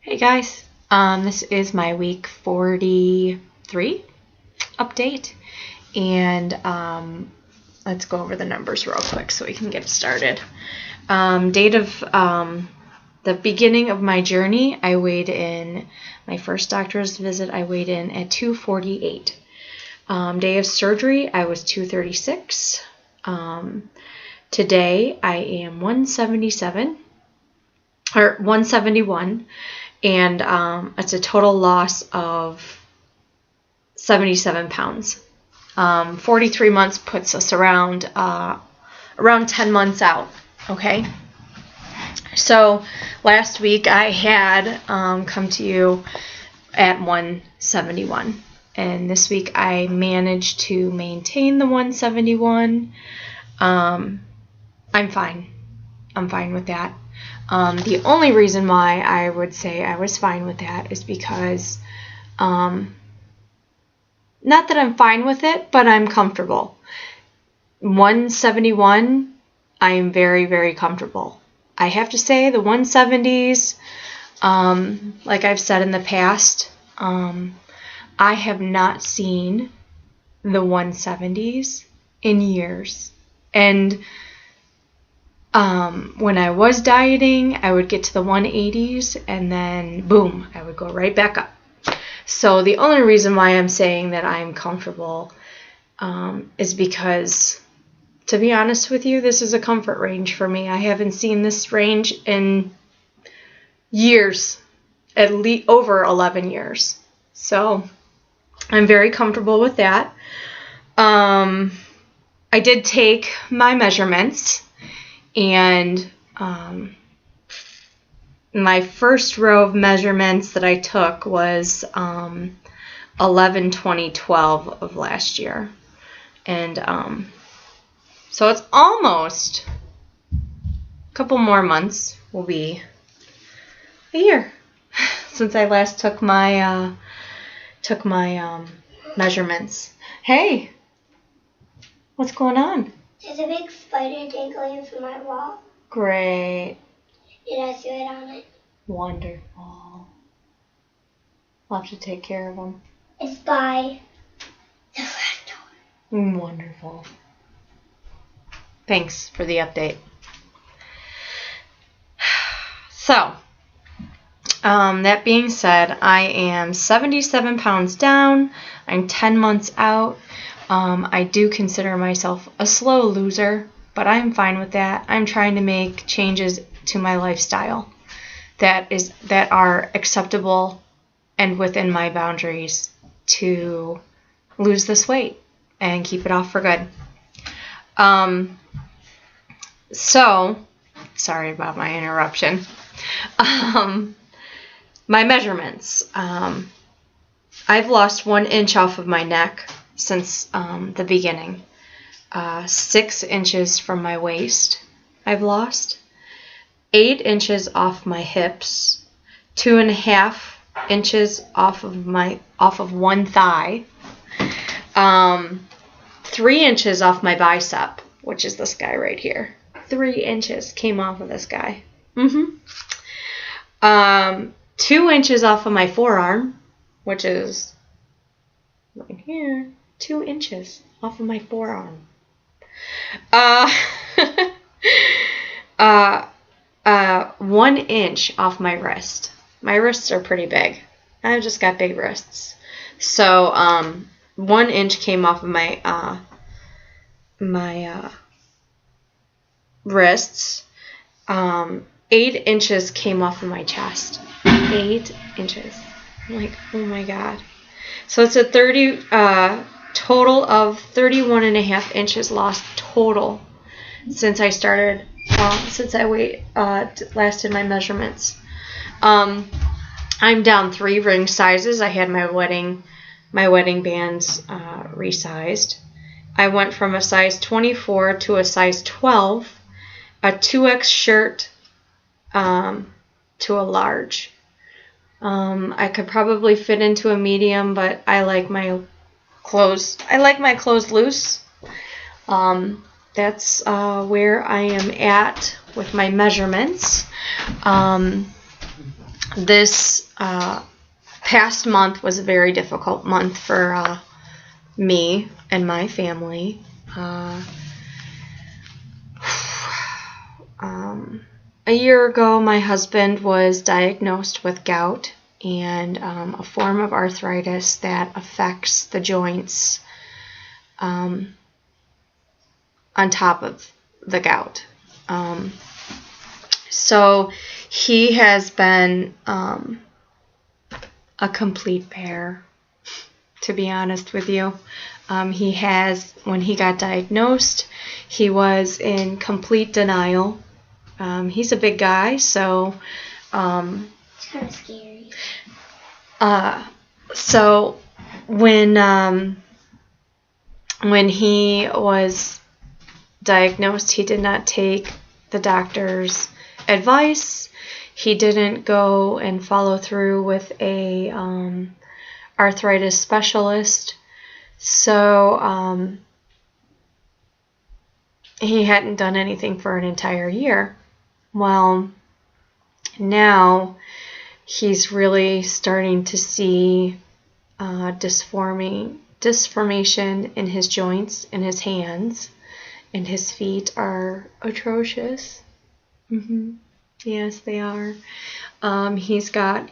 Hey guys, this is my week 43 update, and let's go over the numbers real quick so we can get started. Date of the beginning of my journey, I weighed in, my first doctor's visit, I weighed in at 248. Day of surgery, I was 236. Today, I am 177, or 171. And it's a total loss of 77 pounds. 43 months puts us around 10 months out, okay? So last week I had come to you at 171. And this week I managed to maintain the 171. I'm fine. I'm fine with that. The only reason why I would say I was fine with that is because, not that I'm fine with it, but I'm comfortable. 171, I am very, very comfortable. I have to say the 170s, like I've said in the past, I have not seen the 170s in years. And when I was dieting, I would get to the 180s and then boom, I would go right back up. So the only reason why I'm saying that I'm comfortable is because, to be honest with you, this is a comfort range for me. I haven't seen this range in years, at least over 11 years. So I'm very comfortable with that. I did take my measurements. And my first row of measurements that I took was 11/20/12 of last year. And so it's almost a couple more months will be a year since I last took my measurements. Hey, what's going on? There's a big spider dangling from my wall. Great. It has food on it. Wonderful. I'll have to take care of them. It's by the front door. Wonderful. Thanks for the update. So, that being said, I am 77 pounds down. I'm 10 months out. I do consider myself a slow loser, but I'm fine with that. I'm trying to make changes to my lifestyle that are acceptable and within my boundaries to lose this weight and keep it off for good. So, sorry about my interruption. My measurements. I've lost 1 inch off of my neck since the beginning. 6 inches from my waist I've lost. 8 inches off my hips. 2.5 inches off of one thigh. 3 inches off my bicep, which is this guy right here. 3 inches came off of this guy. 2 inches off of my forearm, which is right here. 2 inches off of my forearm. 1 inch off my wrist. My wrists are pretty big. I've just got big wrists. So 1 inch came off of my wrists. 8 inches came off of my chest. 8 inches. I'm like, oh my god. So it's a total of 31.5 inches lost total since I started, since I last did my measurements. I'm down 3 ring sizes. I had my wedding bands resized. I went from a size 24 to a size 12, a 2X shirt to a large. I could probably fit into a medium, but I like my clothes loose. That's where I am at with my measurements. this past month was a very difficult month for me and my family. A year ago, my husband was diagnosed with gout and a form of arthritis that affects the joints on top of the gout. So he has been a complete bear, to be honest with you. When he got diagnosed, he was in complete denial. He's a big guy, so It's kind of scary. So when he was diagnosed, he did not take the doctor's advice. He didn't go and follow through with a arthritis specialist. So he hadn't done anything for an entire year. Well, now he's really starting to see disformation in his joints, in his hands, and his feet are atrocious. Yes, they are. He's got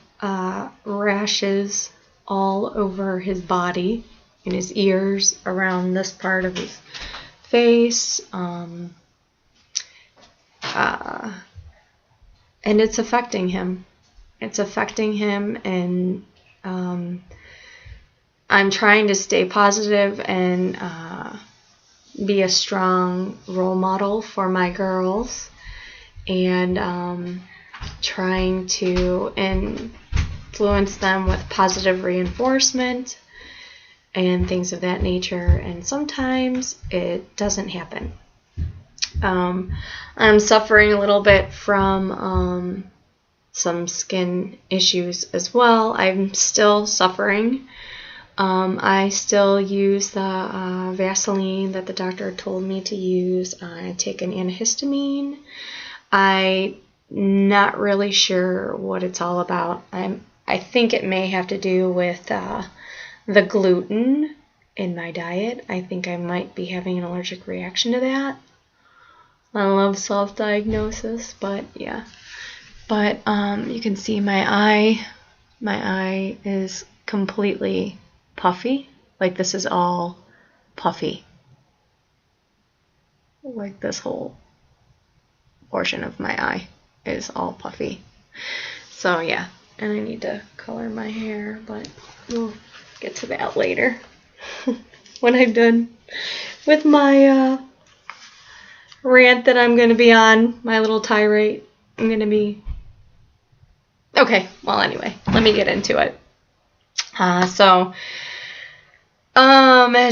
rashes all over his body, in his ears, around this part of his face, and it's affecting him. It's affecting him, and I'm trying to stay positive and be a strong role model for my girls, and trying to influence them with positive reinforcement and things of that nature, and sometimes it doesn't happen. I'm suffering a little bit from some skin issues as well. I'm still suffering. I still use the Vaseline that the doctor told me to use. I take an antihistamine. I'm not really sure what it's all about. I think it may have to do with the gluten in my diet. I think I might be having an allergic reaction to that. I love self-diagnosis, but yeah. But you can see my eye is completely puffy. Like, this is all puffy. Like, this whole portion of my eye is all puffy. So yeah, and I need to color my hair, but we'll get to that later when I'm done with my rant that I'm going to be on, my little tirade. I'm going to be... Okay, well, anyway, let me get into it. As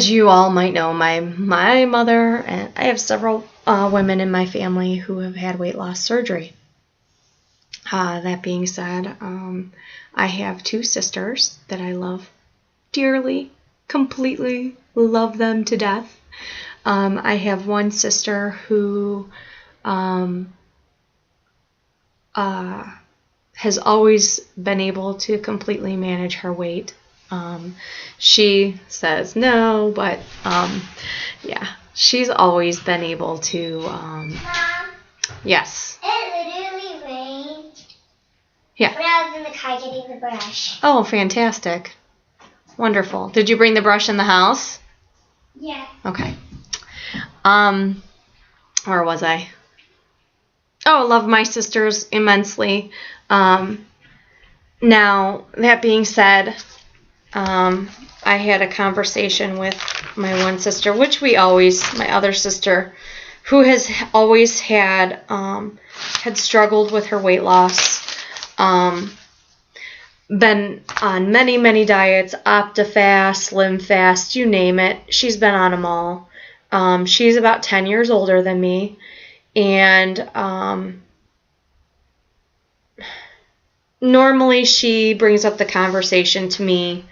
you all might know, my mother, and I have several women in my family who have had weight loss surgery. That being said, I have two sisters that I love dearly, completely love them to death. I have one sister who has always been able to completely manage her weight. She says no, but yeah, she's always been able to. Mom, yes. it literally rained. Yeah. When I was in the car getting the brush. Oh, fantastic. Wonderful. Did you bring the brush in the house? Yeah. Okay. Where was I? Oh, love my sisters immensely. Now, that being said, I had a conversation with my one sister, which my other sister, who has always had struggled with her weight loss, been on many, many diets, OptiFast, SlimFast, you name it. She's been on them all. She's about 10 years older than me, and normally she brings up the conversation to me,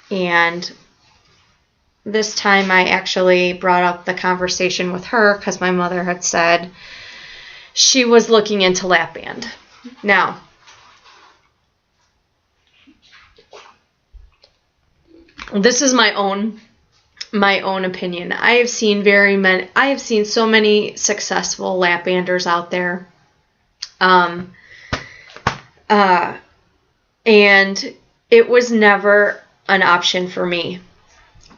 and this time I actually brought up the conversation with her because my mother had said she was looking into lap band. Now, this is my own opinion. I have seen so many successful lapbanders out there. And it was never an option for me.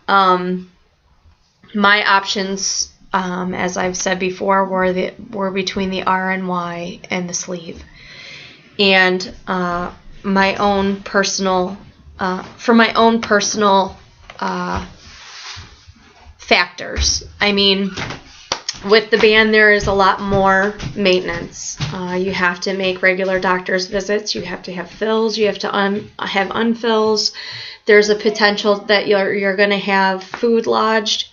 My options, as I've said before, were between the R and Y and the sleeve. And for my own personal factors. I mean, with the band, there is a lot more maintenance. You have to make regular doctor's visits. You have to have fills. You have to have unfills. There's a potential that you're going to have food lodged.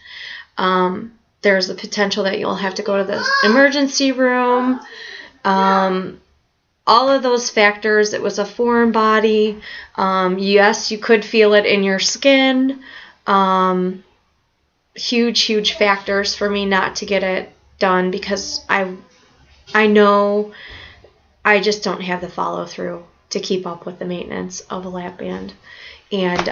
There's a potential that you'll have to go to the emergency room. All of those factors. It was a foreign body. Yes, you could feel it in your skin. Huge factors for me not to get it done, because I know I just don't have the follow through to keep up with the maintenance of a lap band. And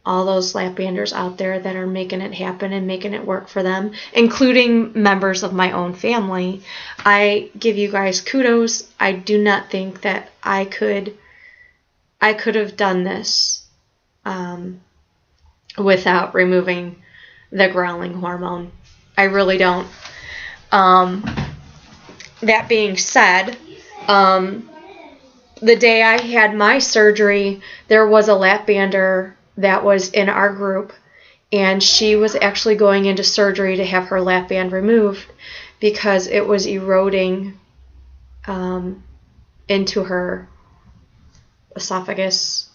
all those lap banders out there that are making it happen and making it work for them, including members of my own family, I give you guys kudos. I do not think that I could have done this without removing the growling hormone. I really don't. That being said, the day I had my surgery, there was a lap bander that was in our group, and she was actually going into surgery to have her lap band removed because it was eroding into her esophagus,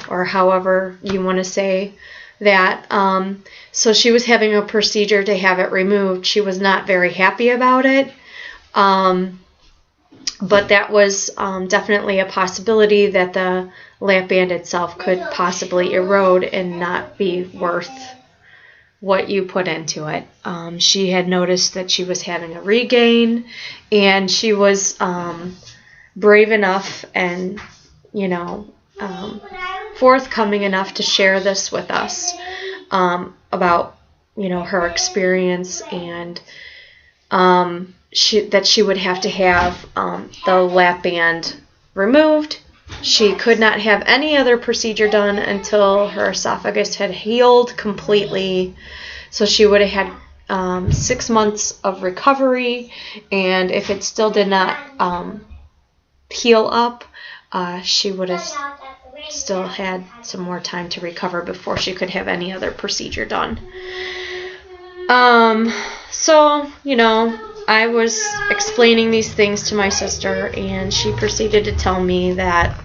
or however you want to say that. So she was having a procedure to have it removed. She was not very happy about it. But that was definitely a possibility that the lap band itself could possibly erode and not be worth what you put into it. She had noticed that she was having a regain, and she was brave enough and, forthcoming enough to share this with us about, her experience, and that she would have to have the lap band removed. She could not have any other procedure done until her esophagus had healed completely. So she would have had 6 months of recovery, and if it still did not heal up, she would have still had some more time to recover before she could have any other procedure done. So, I was explaining these things to my sister, and she proceeded to tell me that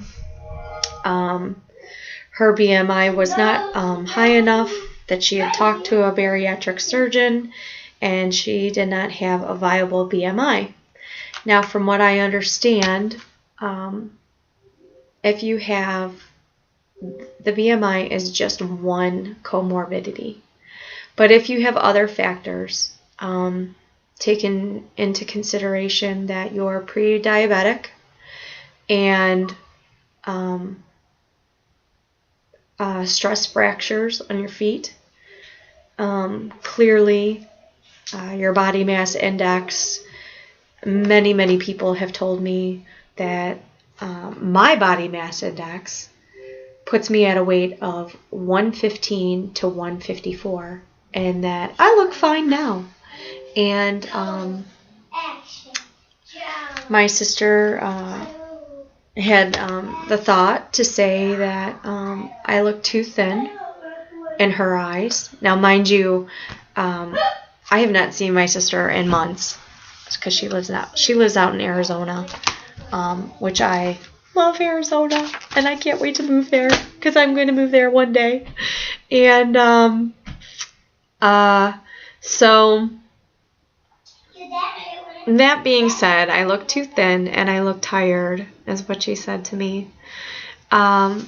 her BMI was not high enough, that she had talked to a bariatric surgeon, and she did not have a viable BMI. Now, from what I understand, if you have, the BMI is just one comorbidity. But if you have other factors, taken into consideration that you're pre-diabetic and stress fractures on your feet, clearly your body mass index, many people have told me that my body mass index puts me at a weight of 115 to 154, and that I look fine now. And my sister had the thought to say that I look too thin in her eyes. Now, mind you, I have not seen my sister in months because she lives out in Arizona, which I love Arizona, and I can't wait to move there because I'm going to move there one day. And so that being said, I look too thin and I look tired, is what she said to me,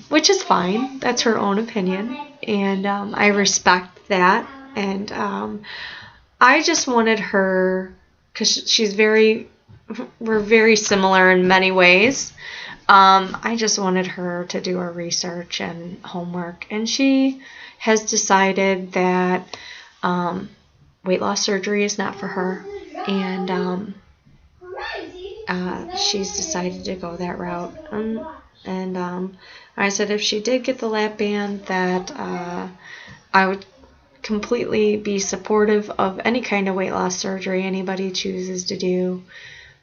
which is fine. That's her own opinion, and I respect that. And I just wanted her, because she's very, we're very similar in many ways. I just wanted her to do her research and homework, and she has decided that weight loss surgery is not for her, and she's decided to go that route. And I said if she did get the lap band, that I would completely be supportive of any kind of weight loss surgery anybody chooses to do,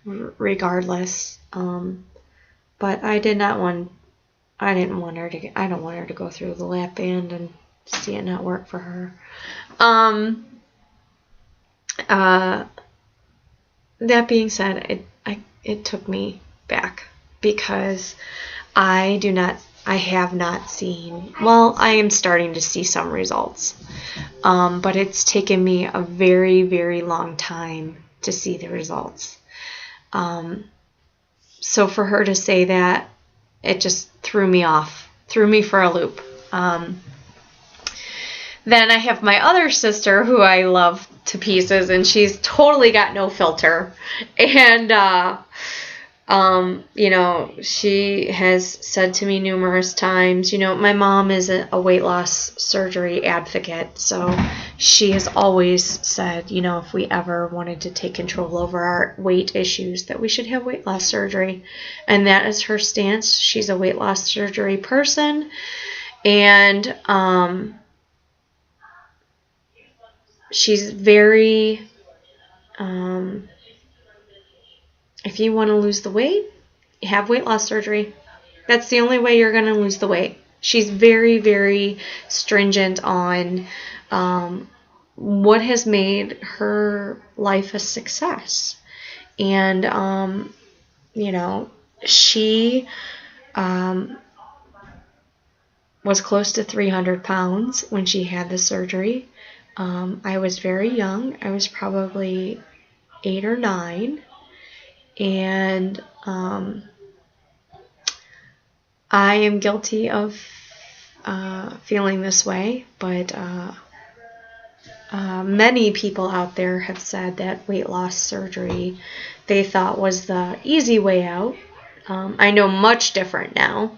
regardless. But I don't want her to go through the lap band and see it not work for her. That being said, it took me back, because I have not seen, well, I am starting to see some results, but it's taken me a very, very long time to see the results. So for her to say that, it just threw me for a loop. Then I have my other sister, who I love to pieces, and she's totally got no filter. And, she has said to me numerous times, my mom is a weight loss surgery advocate, so she has always said, if we ever wanted to take control over our weight issues, that we should have weight loss surgery. And that is her stance. She's a weight loss surgery person. And, she's very, if you want to lose the weight, have weight loss surgery. That's the only way you're going to lose the weight. She's very, very stringent on what has made her life a success. And, she was close to 300 pounds when she had the surgery. I was very young. I was probably 8 or 9. And I am guilty of feeling this way, but many people out there have said that weight loss surgery they thought was the easy way out. I know much different now.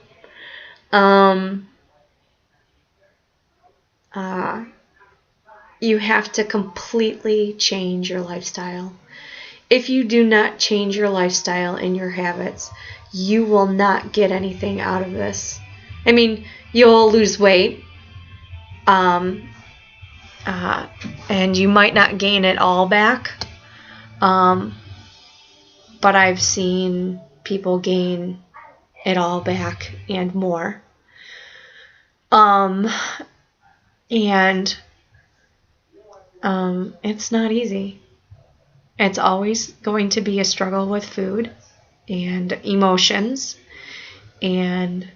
You have to completely change your lifestyle. If you do not change your lifestyle and your habits, you will not get anything out of this. I mean, you'll lose weight, and you might not gain it all back, but I've seen people gain it all back and more. It's not easy. It's always going to be a struggle with food and emotions, and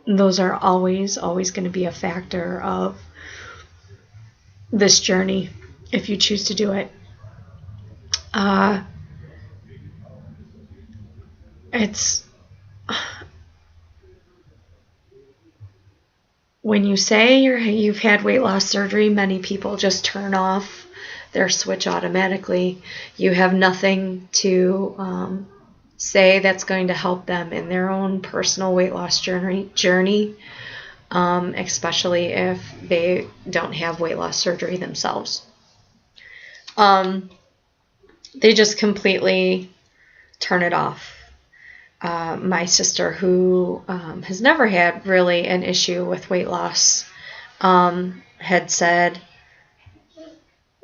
those are always going to be a factor of this journey if you choose to do it. It's when you say you've had weight loss surgery, many people just turn off their switch automatically. You have nothing to say that's going to help them in their own personal weight loss journey, especially if they don't have weight loss surgery themselves. They just completely turn it off. My sister, who has never had really an issue with weight loss, had said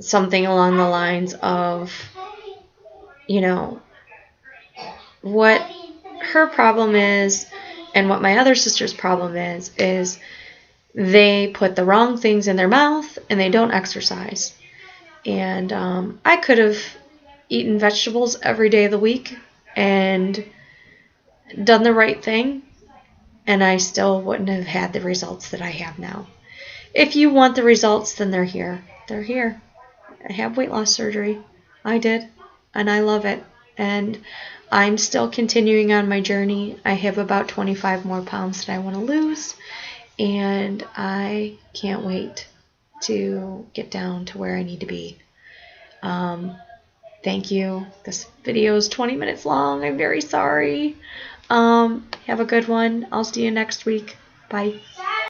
something along the lines of, what her problem is and what my other sister's problem is they put the wrong things in their mouth and they don't exercise. And I could have eaten vegetables every day of the week and done the right thing, and I still wouldn't have had the results that I have now. If you want the results, then they're here. They're here. I have weight loss surgery. I did, and I love it. And I'm still continuing on my journey. I have about 25 more pounds that I want to lose, and I can't wait to get down to where I need to be. Thank you. This video is 20 minutes long. I'm very sorry. Have a good one. I'll see you next week. Bye.